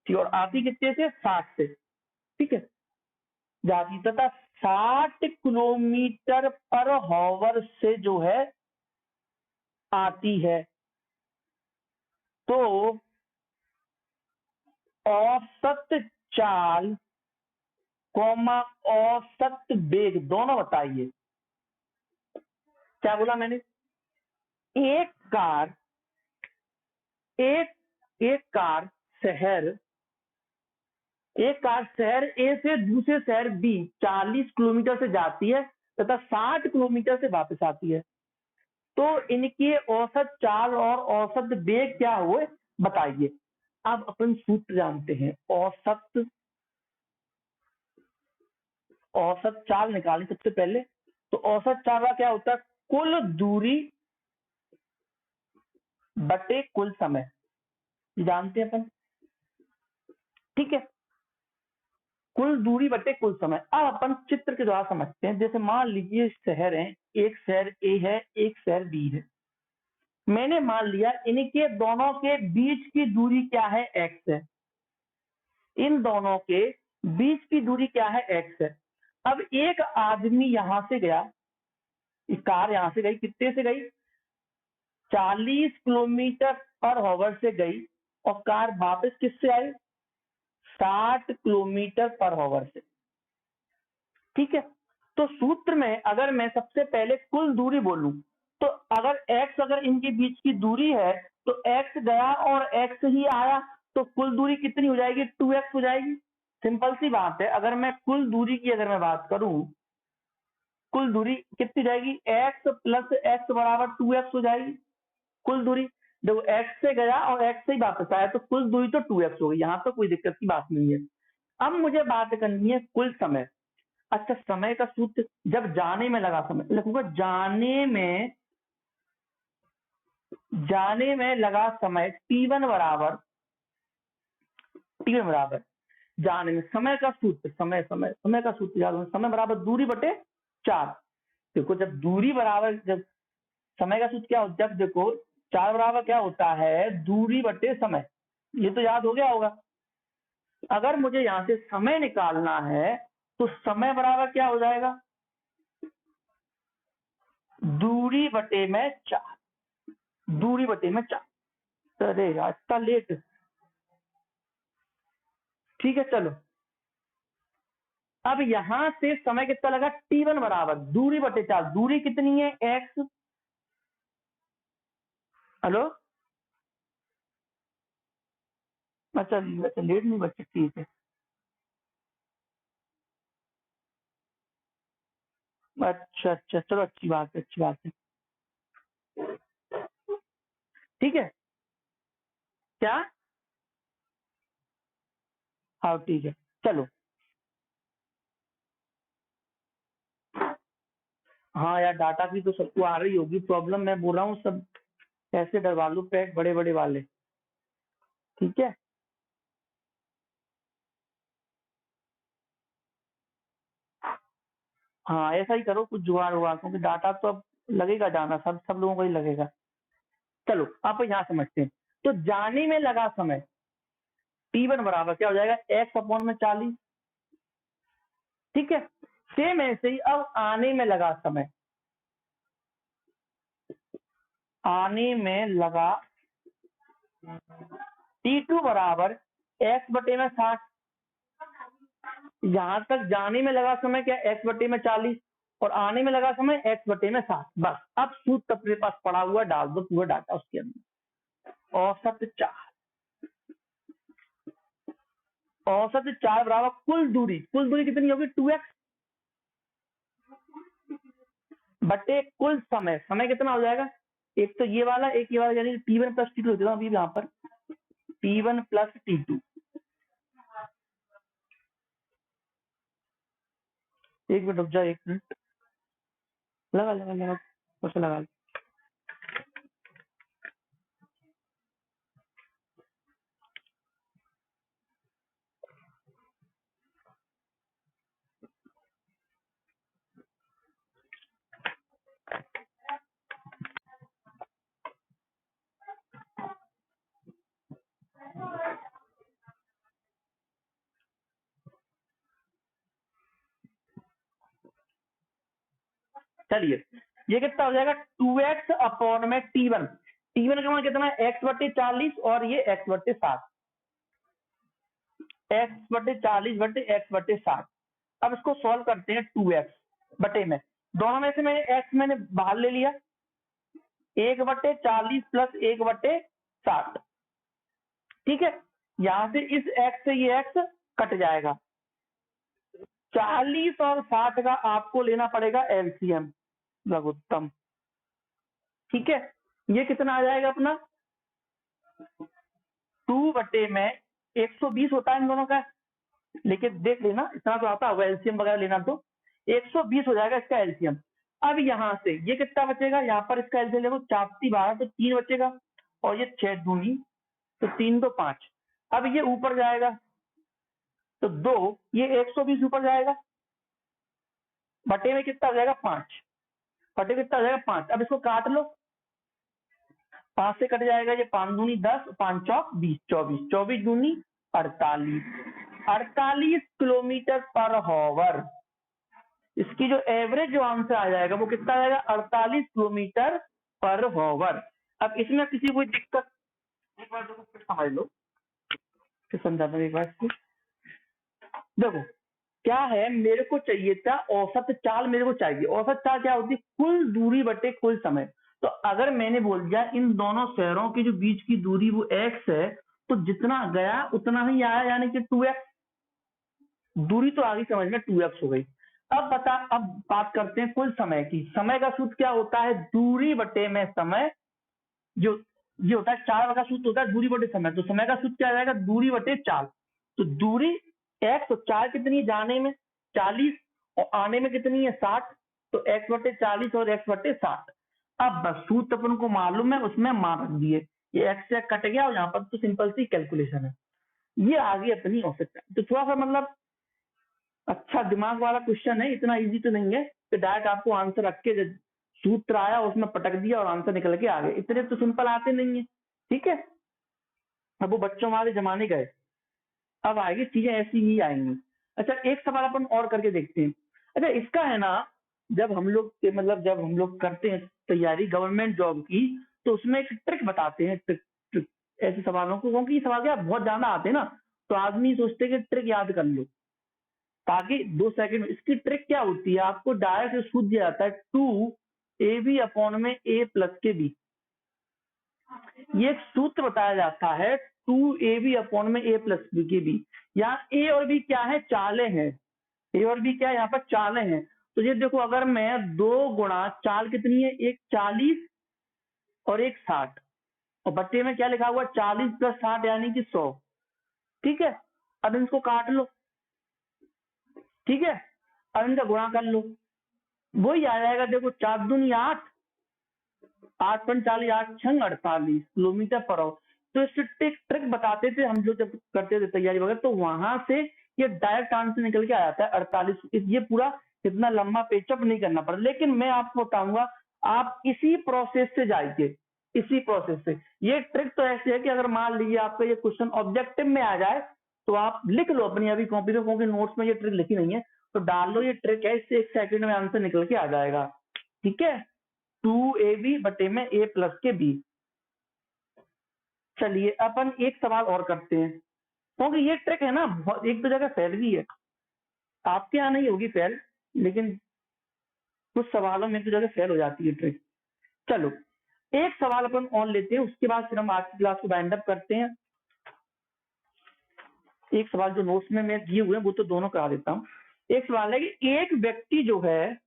ठीक, और आती कितने से, 60 से, ठीक है, जाती, तथा 60 किलोमीटर पर हॉवर से जो है आती है। तो औसत चाल कौमा औसत वेग दोनों बताइए। क्या बोला मैंने, एक कार एक एक कार शहर एक कार शहर ए से दूसरे शहर बी 40 किलोमीटर से जाती है तथा 60 किलोमीटर से वापस आती है। तो इनके औसत चाल और औसत वेग क्या हुए बताइए। अब अपन सूत्र जानते हैं, औसत चाल निकालें सबसे पहले। तो औसत चाल का क्या होता है, कुल दूरी बटे कुल समय। जानते हैं अपन, ठीक है। कुल दूरी बटे कुल समय। अब अपन चित्र के द्वारा समझते हैं। जैसे मान लीजिए शहर है, एक शहर ए है, एक शहर बी है। मैंने मान लिया इनके दोनों के बीच की दूरी क्या है, एक्स है। इन दोनों के बीच की दूरी क्या है, एक्स है। अब एक आदमी यहां से गया, कार यहां से गई, कितने से गई, 40 किलोमीटर पर आवर से गई, और कार वापस किससे आई, 60 किलोमीटर पर आवर से, ठीक है। तो सूत्र में अगर मैं सबसे पहले कुल दूरी बोलूं, तो अगर x अगर इनके बीच की दूरी है, तो x गया और x ही आया, तो कुल दूरी कितनी हो जाएगी, 2x हो जाएगी। सिंपल सी बात है। अगर मैं कुल दूरी की अगर मैं बात करूं, कुल दूरी कितनी जाएगी, x प्लस एक्स बराबर 2x हो जाएगी कुल दूरी। देखो x से गया और x से ही वापस आया, तो कुल दूरी तो 2x हो गई, यहां तो कोई दिक्कत की बात नहीं है। अब मुझे बात करनी है कुल समय। अच्छा, समय का सूत्र, जब जाने में लगा समय लिखूंगा, जाने में लगा समय t1 बराबर जाने में समय का सूत्र, समय का सूत्र याद हो, समय बराबर दूरी बटे 4। देखो जब दूरी बराबर, जब समय का सूत्र क्या होता है, जब देखो 4 बराबर क्या होता है, दूरी बटे समय, ये तो याद हो गया होगा। अगर मुझे यहां से समय निकालना है, तो समय बराबर क्या हो जाएगा, दूरी बटे में 4, दूरी बटे में 4। अरे यार इतना लेट, ठीक है चलो। अब यहां से समय कितना लगा, t1 बराबर दूरी बटे 4, दूरी कितनी है, x। हेलो, अच्छा लेट नहीं बच्चे, ठीक है। अच्छा अच्छा चलो, अच्छी बात है, अच्छी बात है, ठीक है। क्या, हाँ ठीक है चलो। हाँ यार, डाटा की तो सबको आ रही होगी प्रॉब्लम, मैं बोल रहा हूँ सब ऐसे डरवा लो पैक बड़े बड़े वाले, ठीक है। हाँ ऐसा ही करो, कुछ जुगाड़ हुआ, क्योंकि डाटा तो अब लगेगा जाना, सब सब लोगों को ही लगेगा। चलो आप यहाँ समझते हैं। तो जाने में लगा समय t1 बराबर क्या हो जाएगा, x अपॉन में 40, ठीक है। सेम ऐसे ही अब आने में लगा समय, आने में लगा t2 बराबर x बटे में 60। यहां तक जाने में लगा समय क्या, x बटे में 40, और आने में लगा समय x बटे में 60। बस अब सूत्र अपने पास पड़ा हुआ, डाल दो पूरा डाटा उसके अंदर। औसत 4, औसत 4 बराबर कुल दूरी, कुल दूरी कितनी होगी, 2x बटे कुल समय, समय कितना हो जाएगा, एक तो ये वाला, एक ये वाला, यानी t1 प्लस t2 देता हूँ अभी यहाँ पर, t1 प्लस t2। एक मिनट रुक जा, एक मिनट, लगा लगा लगा, कैसे लगा। चलिए ये कितना हो जाएगा, 2x अपॉन में t1, t1 का मान कितना है, x बटे 40, और ये x बटे 60, x बटे 40 बटे x बटे 60। अब इसको सॉल्व करते हैं, 2x बटे में, दोनों में से मैंने x मैंने बाहर ले लिया, 1 बटे 40 प्लस 1 बटे 60, ठीक है। यहां से इस x से ये x कट जाएगा, 40 और 60 का आपको लेना पड़ेगा एलसीएम लघुत्तम, ठीक है। ये कितना आ जाएगा अपना, 2 बटे में 120 होता है इन दोनों का, लेकिन देख लेना इतना तो आता होगा, एलसीएम वगैरह लेना तो 120 हो जाएगा इसका एलसीएम। अब यहां से ये कितना बचेगा, यहाँ पर इसका एलसीएम देखो, 4 12 तो 3 बचेगा, और ये 6 दूनी तो 3 2 5। अब ये ऊपर जाएगा तो 2, ये 120 ऊपर जाएगा, बटे में कितना हो जाएगा 5, बटे में कितना हो जाएगा 5। अब इसको काट लो, 5 से कट जाएगा, ये 5 दूनी 10, 5 चौक 20, 24, 24 दूनी 48, 48 किलोमीटर पर हॉवर। इसकी जो एवरेज जो आंसर आ जाएगा वो कितना आ जाएगा 48 किलोमीटर पर हॉवर। अब इसमें किसी कोई दिक्कत, एक बार देखो फिर समझ लो, फिर समझाता हूँ एक बार इसको। देखो क्या है, मेरे को चाहिए था औसत चाल, मेरे को चाहिए औसत चाल क्या होती है, कुल दूरी बटे कुल समय। तो अगर मैंने बोल दिया इन दोनों शहरों के जो बीच की दूरी वो x है, तो जितना गया उतना ही आया, यानी कि 2x दूरी तो आगे समझ में 2x हो गई। अब बता, अब बात करते हैं कुल समय की। समय का सूत्र क्या होता है, दूरी बटे में समय। जो ये होता है 4 का सूत्र होता है दूरी बटे समय, तो समय का सूत्र क्या आ जाएगा, दूरी बटे 4। तो दूरी x, तो 4 कितनी है जाने में 40 और आने में कितनी है 60, तो x बटे 40 और x बटे 60। अब बस सूत्र अपन को मालूम है, उसमें मान रख दिए, ये x से कट गया और यहाँ पर तो सिंपल सी कैलकुलेशन है। ये आ गई अपनी औसत। तो थोड़ा सा मतलब अच्छा दिमाग वाला क्वेश्चन है, इतना इजी तो नहीं है कि डायरेक्ट आपको आंसर रख के सूत्र आया उसमें पटक दिया और आंसर निकल के आ गए, इतने तो सिंपल आते नहीं है। ठीक है, अब वो बच्चों वाले जमाने गए, अब आएगी चीजें ऐसी ही आएंगी। अच्छा एक सवाल अपन और करके देखते हैं। अच्छा इसका है ना, जब हम लोग मतलब जब हम लोग करते हैं तैयारी गवर्नमेंट जॉब की, तो उसमें एक ट्रिक बताते हैं, ट्रिक ऐसे सवालों को, क्योंकि ये सवाल क्या बहुत ज्यादा आते हैं ना, तो आदमी सोचते हैं कि ट्रिक याद कर लो ताकि 2 सेकंड में। इसकी ट्रिक क्या होती है, आपको डायरेक्ट सूत्र दिया जाता है 2ab अपॉन में a प्लस के बी। ये एक सूत्र बताया जाता है 2ab अपॉन में a प्लस बी के बी। यहाँ a और b क्या है, चालें हैं, a और b क्या है यहाँ पर चालें हैं। तो ये देखो, अगर मैं 2 गुणा चाल कितनी है, एक 40 और एक 60, और बट्टे में क्या लिखा हुआ 40 प्लस 60 यानी कि 100। ठीक है, अब इनको काट लो, ठीक है, अब इनका गुणा कर लो, वही आ जाएगा। देखो 4 दूनी 8, 8 पंच 40, 8 छंग 48 किलोमीटर पर आवर। तो इससे ट्रिक बताते थे हम लोग जब करते थे तैयारी वगैरह, तो वहां से ये डायरेक्ट आंसर निकल के आ जाता है 48। ये पूरा इतना लंबा पेचअप नहीं करना पड़ा, लेकिन मैं आपको बताऊंगा आप इसी प्रोसेस से जाइए, इसी प्रोसेस से। ये ट्रिक तो ऐसी है कि अगर मान लीजिए आपका ये क्वेश्चन ऑब्जेक्टिव में आ जाए तो आप लिख लो अपनी अभी कॉपी पे, क्योंकि नोट्स में ये ट्रिक लिखी नहीं है, तो डाल लो, ये ट्रिक है, इससे 1 सेकंड में आंसर निकल के आ जाएगा। ठीक है, 2ab बटे में a प्लस के b। चलिए अपन एक सवाल और करते हैं, क्योंकि ये ट्रिक है ना एक दो जगह फैल भी है, आपके यहाँ नहीं होगी फैल, लेकिन कुछ सवालों में एक दो जगह फैल हो जाती है ट्रिक। चलो एक सवाल अपन और लेते हैं, उसके बाद फिर हम आज की क्लास को वाइंड अप करते हैं। एक सवाल जो नोट्स में मैं दिए हुए हैं वो तो दोनों करा देता हूँ। एक सवाल है कि एक व्यक्ति जो है,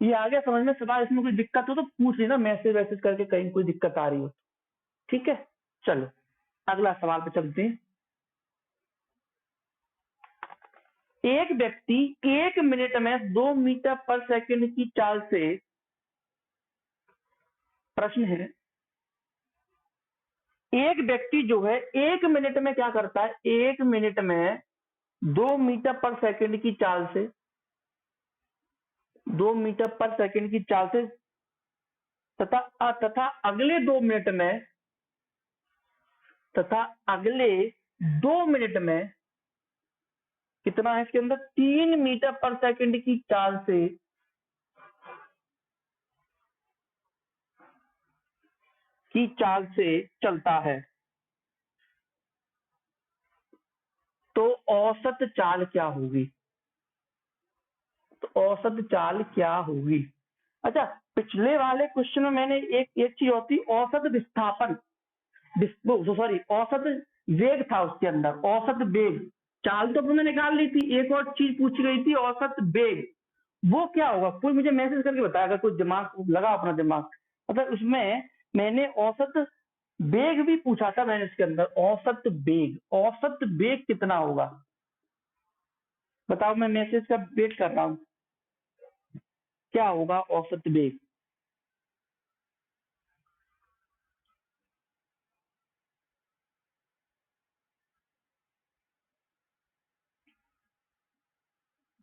ये आ गया समझ में सवाल, इसमें कोई दिक्कत हो तो पूछ लेना, मैसेज वैसेज करके कहीं कोई दिक्कत आ रही हो। ठीक है, चलो अगला सवाल पे चलते हैं। एक व्यक्ति 1 मिनट में 2 मीटर पर सेकंड की चाल से, प्रश्न है, एक व्यक्ति जो है 1 मिनट में क्या करता है, 1 मिनट में 2 मीटर पर सेकंड की चाल से, 2 मीटर पर सेकंड की चाल से तथा अगले 2 मिनट में, तथा अगले 2 मिनट में कितना है इसके अंदर, 3 मीटर पर सेकंड की चाल से चलता है, तो औसत चाल क्या होगी, तो औसत चाल क्या होगी। अच्छा पिछले वाले क्वेश्चन में मैंने एक चीज होती, औसत विस्थापन, सॉरी औसत वेग था उसके अंदर, औसत वेग, चाल तो तुमने निकाल ली थी, एक और चीज पूछी गई थी औसत वेग, वो क्या होगा, कोई मुझे मैसेज करके बताया, अगर कोई दिमाग लगा अपना दिमाग। मतलब उसमें मैंने औसत वेग भी पूछा था मैंने इसके अंदर, औसत वेग, औसत वेग कितना होगा बताओ, मैं मैसेज का वेट कर रहा हूं, क्या होगा औसत वेग।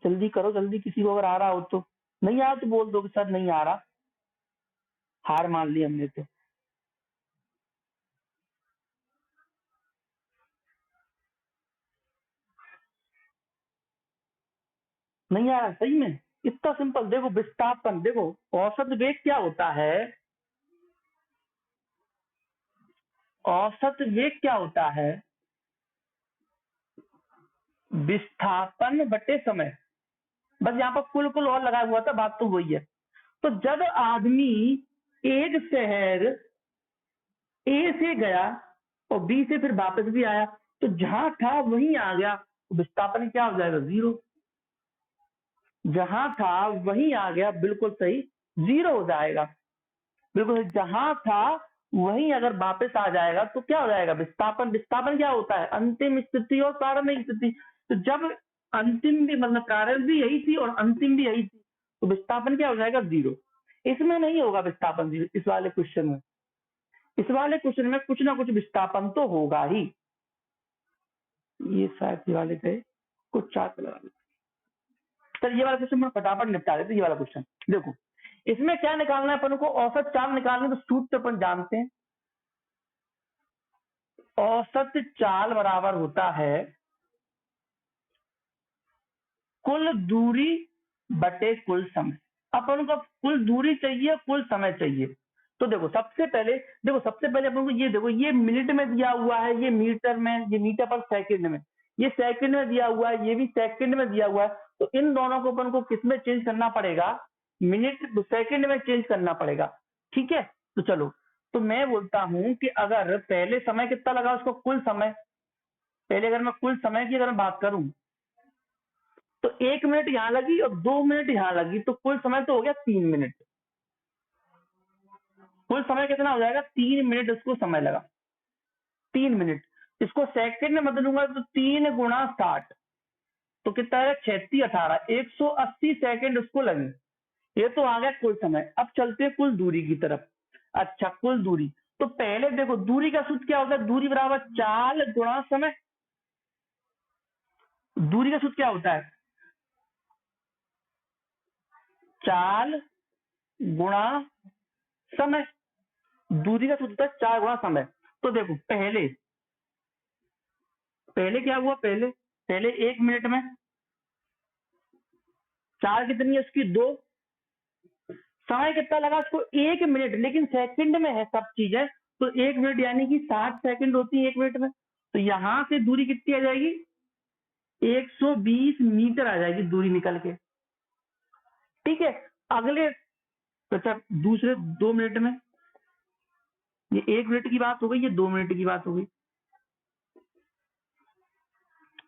जल्दी करो जल्दी, किसी को अगर आ रहा हो तो। नहीं आ रहा तो बोल दो कि सर नहीं आ रहा, हार मान ली हमने तो। नहीं आ रहा सही में, इतना सिंपल। देखो विस्थापन, देखो औसत वेग क्या होता है, औसत वेग क्या होता है, विस्थापन बटे समय। बस यहाँ पर कुल कुल और लगा हुआ था, बात तो वही है। तो जब आदमी एक शहर ए से गया और बी से फिर वापस भी आया, तो जहां था वहीं आ गया, तो विस्थापन क्या हो जाएगा, जीरो। जहां था वहीं आ गया, बिल्कुल सही, जीरो हो जाएगा। बिल्कुल, जहां था वहीं अगर वापस आ जाएगा तो क्या हो जाएगा, विस्थापन। विस्थापन क्या होता है, अंतिम स्थिति और प्रारंभिक स्थिति। तो जब अंतिम भी मतलब प्रारंभ भी यही थी और अंतिम भी यही थी, तो विस्थापन क्या हो जाएगा, जीरो। इसमें नहीं होगा विस्थापन जीरो, इस वाले क्वेश्चन में। इस वाले क्वेश्चन में कुछ ना कुछ विस्थापन तो होगा ही। ये शायद ये वाले गए, कुछ चार्ट लगा देते। सर ये वाला क्वेश्चन मैं फटाफट निपटा देते। ये वाला क्वेश्चन देखो, इसमें क्या निकालना है अपन को, औसत चाल निकालनी। तो सूत्र अपन जानते हैं, औसत चाल बराबर होता है कुल दूरी बटे कुल समय। अपन को कुल दूरी चाहिए, कुल समय चाहिए। तो देखो सबसे पहले, अपन को ये देखो, ये मिनट में दिया हुआ है, ये मीटर में, ये मीटर पर सेकंड में, ये सेकंड में दिया हुआ है, ये भी सेकंड में दिया हुआ है। तो इन दोनों को अपन को किस में चेंज करना पड़ेगा, मिनट सेकंड में चेंज करना पड़ेगा। ठीक है, तो चलो, तो मैं बोलता हूं कि अगर पहले समय कितना लगा, उसको कुल समय, पहले अगर मैं कुल समय की अगर मैं बात करूं, तो 1 मिनट यहां लगी और 2 मिनट यहां लगी, तो कुल समय तो हो गया 3 मिनट। कुल समय कितना हो जाएगा, 3 मिनट उसको समय लगा, 3 मिनट। इसको सेकंड में बदलूंगा तो 3 × 60, तो कितना है, 36×18, 180 सेकंड उसको लगे। ये तो आ गया कुल समय। अब चलते हैं कुल दूरी की तरफ। अच्छा, कुल दूरी, तो पहले देखो दूरी का सूत्र क्या होता है, दूरी बराबर चाल गुणा समय। दूरी का सूत्र क्या होता है, चाल गुणा समय। दूरी का सूत्र है 4 × समय। तो देखो पहले पहले क्या हुआ, पहले 1 मिनट में चाल कितनी है उसकी, 2। समय कितना लगा उसको, 1 मिनट, लेकिन सेकंड में है सब चीजें। तो 1 मिनट यानी कि 60 सेकंड होती है 1 मिनट में। तो यहां से दूरी कितनी आ जाएगी, 120 मीटर आ जाएगी दूरी निकल के। ठीक है, अगले, अच्छा दूसरे 2 मिनट में, ये 1 मिनट की बात हो गई, ये 2 मिनट की बात हो गई,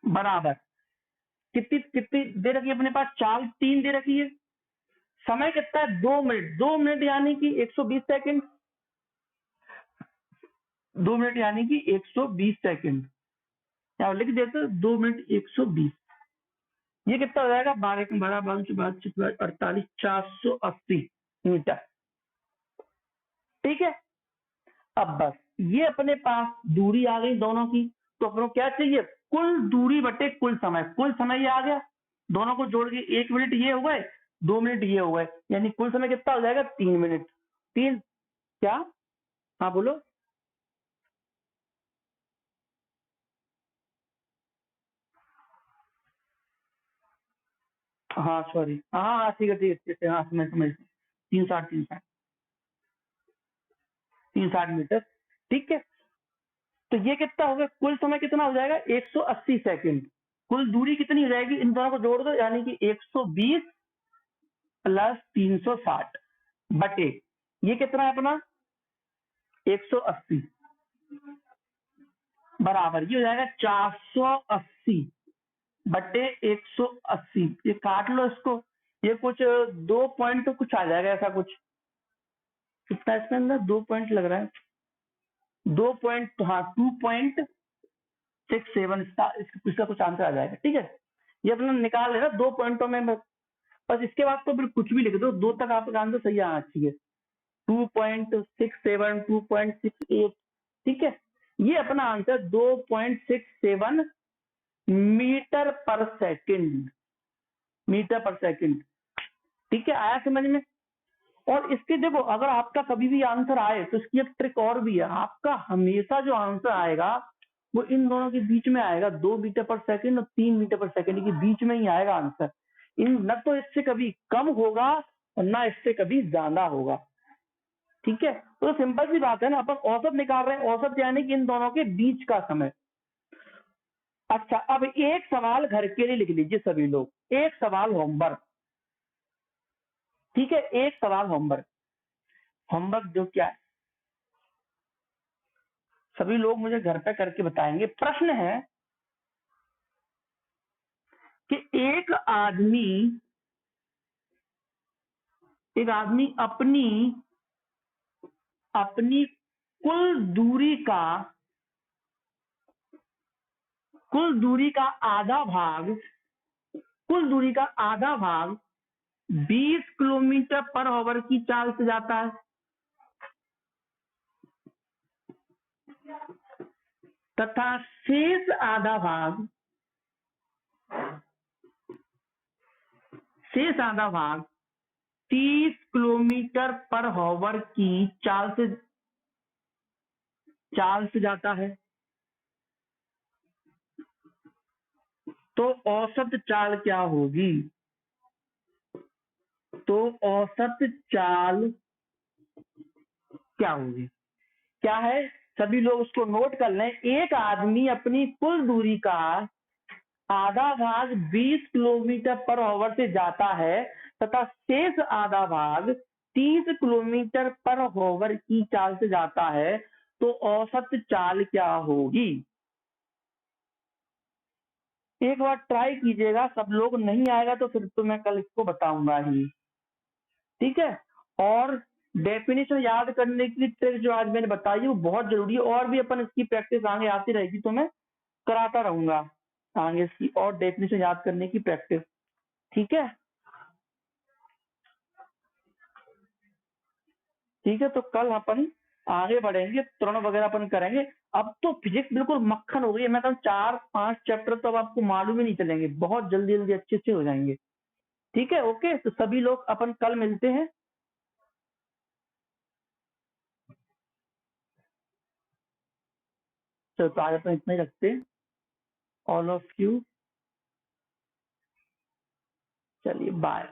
बराबर कितनी कितनी दे रखी है अपने पास, चाल 3 दे रखी है। समय कितना है, 2 मिनट, 2 मिनट यानी कि 120 सेकंड, 2 मिनट यानी कि 120 सेकंड, क्या लिख देते, 2 मिनट 120। ये कितना हो जाएगा, 48 480 मीटर। ठीक है, अब बस ये अपने पास दूरी आ गई दोनों की। तो अपनों को क्या चाहिए, कुल दूरी बटे कुल समय। कुल समय ये आ गया, दोनों को जोड़ के 1 मिनट ये हो गए, 2 मिनट ये हो गए, यानी कुल समय कितना हो जाएगा, 3 मिनट। तीन, क्या, हाँ बोलो। हाँ सॉरी, हाँ हाँ ठीक है ठीक है ठीक है, हाँ समझ 360 मीटर। ठीक है, तो ये कितना हो गया, कुल समय कितना हो जाएगा, 180 सेकंड। कुल दूरी कितनी हो जाएगी, इन दोनों को जोड़ दो, यानी कि 120 + 360 बटे, ये कितना है अपना, 180, बराबर ये हो जाएगा 480 बटे 180। ये काट लो इसको, ये कुछ 2 पॉइंट तो कुछ आ जाएगा, ऐसा कुछ, कितना इसके अंदर 2 पॉइंट लग रहा है, 2 पॉइंट, हाँ 2.67, इसका कुछ आंसर आ जाएगा। ठीक है, ये अपना निकाल लेना 2 पॉइंटों में बस। इसके बाद तो फिर कुछ भी लिख दो, 2 तक आपका आंसर सही आना चाहिए, 2.67, 2.68। ठीक है, ये अपना आंसर 2.67 मीटर पर सेकंड। मीटर पर सेकंड। ठीक है, आया समझ में? और इसके देखो, अगर आपका कभी भी आंसर आए तो इसकी एक ट्रिक और भी है, आपका हमेशा जो आंसर आएगा वो इन दोनों के बीच में आएगा, 2 मीटर पर सेकंड और 3 मीटर पर सेकंड के बीच में ही आएगा आंसर। इन न तो इससे कभी कम होगा और ना इससे कभी ज्यादा होगा। ठीक है, तो सिंपल सी बात है ना, अपन औसत निकाल रहे हैं, औसत यानी कि इन दोनों के बीच का समय। अच्छा, अब एक सवाल घर के लिए लिख लीजिए सभी लोग, एक सवाल होमवर्क। ठीक है, एक सवाल होमवर्क। होमवर्क जो क्या है सभी लोग मुझे घर पे करके बताएंगे। प्रश्न है कि एक आदमी अपनी अपनी कुल दूरी का आधा भाग 20 किलोमीटर पर आवर की चाल से जाता है, तथा शेष आधा भाग 30 किलोमीटर पर आवर की चाल से जाता है। तो औसत चाल क्या होगी? क्या है? सभी लोग उसको नोट कर लें। एक आदमी अपनी कुल दूरी का आधा भाग 20 किलोमीटर पर आवर से जाता है तथा शेष आधा भाग 30 किलोमीटर पर आवर की चाल से जाता है, तो औसत चाल क्या होगी? एक बार ट्राई कीजिएगा सब लोग, नहीं आएगा तो फिर तो मैं कल इसको बताऊंगा ही। ठीक है, और डेफिनेशन याद करने की ट्रिक जो आज मैंने बताई है वो बहुत जरूरी है, और भी अपन इसकी प्रैक्टिस आगे आती रहेगी तो मैं कराता रहूंगा आगे इसकी और डेफिनेशन याद करने की प्रैक्टिस। ठीक है, ठीक है, तो कल अपन आगे बढ़ेंगे, तुरंत वगैरह अपन करेंगे। अब तो फिजिक्स बिल्कुल मक्खन हो गई है, मैं तो 4-5 चैप्टर तो अब आपको मालूम ही नहीं चलेंगे, बहुत जल्दी जल्दी अच्छे अच्छे हो जाएंगे। ठीक है, ओके, तो सभी लोग अपन कल मिलते हैं। चलो, तो आज अपन इतना ही रखते हैं। ऑल ऑफ यू, चलिए बाय।